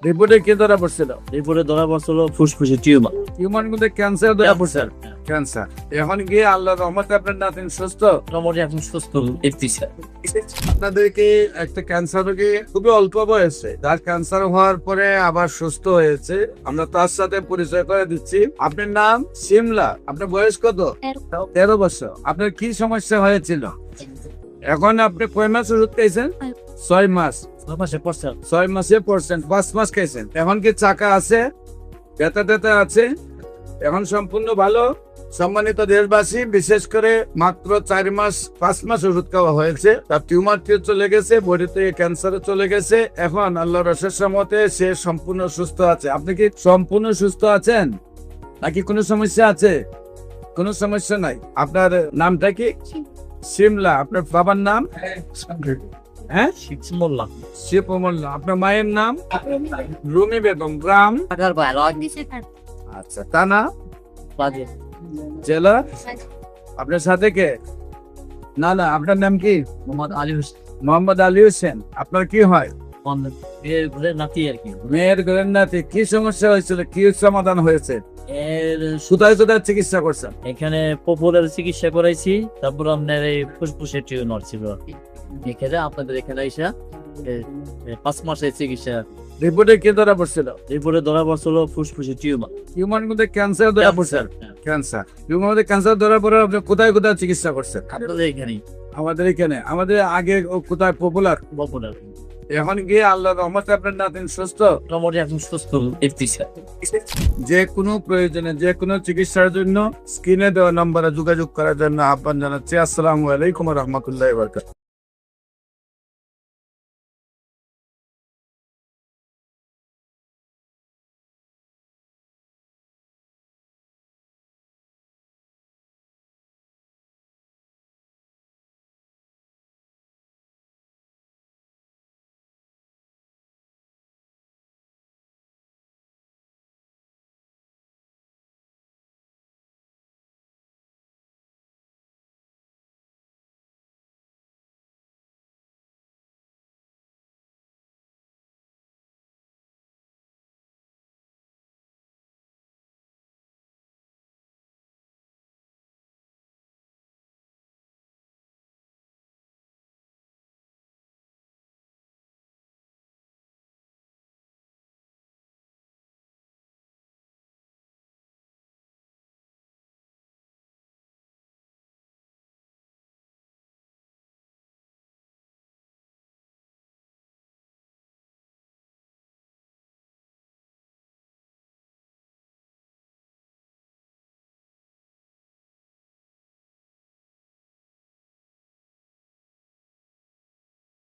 রিপোর্টে কি ধরা পড়ছিল? রিপোর্টে ধরা পড়ছিল ফুসফুসে টিউমার। টিউমার মধ্যে ক্যান্সার ধরা পড়ছে। ক্যান্সার এখন গিয়ে আল্লাহর রহমতে আপনার নাতিন সুস্থ। মোটামুটি এখন সুস্থ দেখতেছি। আপনাদেরকে একটা ক্যান্সার রোগী খুবই অল্প বয়সে, যার ক্যান্সার হওয়ার পরে আবার সুস্থ হয়েছে, আমরা তার সাথে পরিচয় করে দিচ্ছি। আপনার নাম সিমলা, আপনার বয়স কত? 13 বছর। আপনার কি সমস্যা হয়েছিল? এখন আপনি কয় মাস ওষুধ খাইছেন? 6 মাস। 6 মাসে পড়ছে। 6 মাসে পড়ছেন, 5 মাস খাইছেন। এখন কি চাকা আছে? ব্যথা ট্যাথা আছে? এখন সম্পূর্ণ ভালো। সম্মানিত দেশবাসী, বিশেষ করে মাত্র 4 মাস 5 মাস ওষুধ খাওয়া হয়েছে, তার টিউমার চলে গেছে, বডি থেকে ক্যান্সারে চলে গেছে। এখন আল্লাহর অশেষ রহমতে সে সম্পূর্ণ সুস্থ আছে। আপনি কি সম্পূর্ণ সুস্থ আছেন নাকি কোনো সমস্যা আছে? কোনো সমস্যা নাই। আপনার নামটা কি? সিমলা। আপনার বাবার নাম? হ্যাঁ, মোল্লা। শিব মোল্লা। আপনার মায়ের নাম? রুমি বেগম। গ্রাম? আচ্ছা, থানা? জেলা? আপনার সাথে কে? না না, আপনার নাম কি? মোহাম্মদ আলী হোসেন। মোহাম্মদ আলী হোসেন। আপনার কি হয়? নাতি আর কি। মেয়ের ঘরের নাতি। কি সমস্যা হয়েছিল, কি সমাধান হয়েছে? এর কোথায় কোথায় চিকিৎসা করছেন? এখানে পপুলার চিকিৎসা করাইছি, তারপর আপনার এই ফুসফুসের টিউমার ছিল। এখানে আপনাদের এখানে আইসা 5 মাসের চিকিৎসা। রিপোর্টে কি ধরা পড়ছিল? রিপোর্টে ধরা পড়ছিল ফুসফুসে টিউমার। টিউমার মধ্যে ক্যান্সার ধরা পড়ছে। ক্যান্সার। টিউমার মধ্যে ক্যান্সার ধরা পড়ে আপনি কোথায় কোথায় চিকিৎসা করছেন? আপনাদের এখানেই আমাদের এখানে। আমাদের আগে কোথায় পপুলার? পপুলার। এখন গিয়ে আল্লাহর রহমতে আপনার নাতিন সুস্থ। মোটামুটি এখন সুস্থ দেখতেছি। যে কোনো প্রয়োজনে, যে কোনো চিকিৎসার জন্য স্ক্রিনে দেওয়া নম্বরে যোগাযোগ করার জন্য আহ্বান জানাচ্ছি। আসসালামু আলাইকুম ওয়া রাহমাতুল্লাহি ওয়া বারাকাতুহু।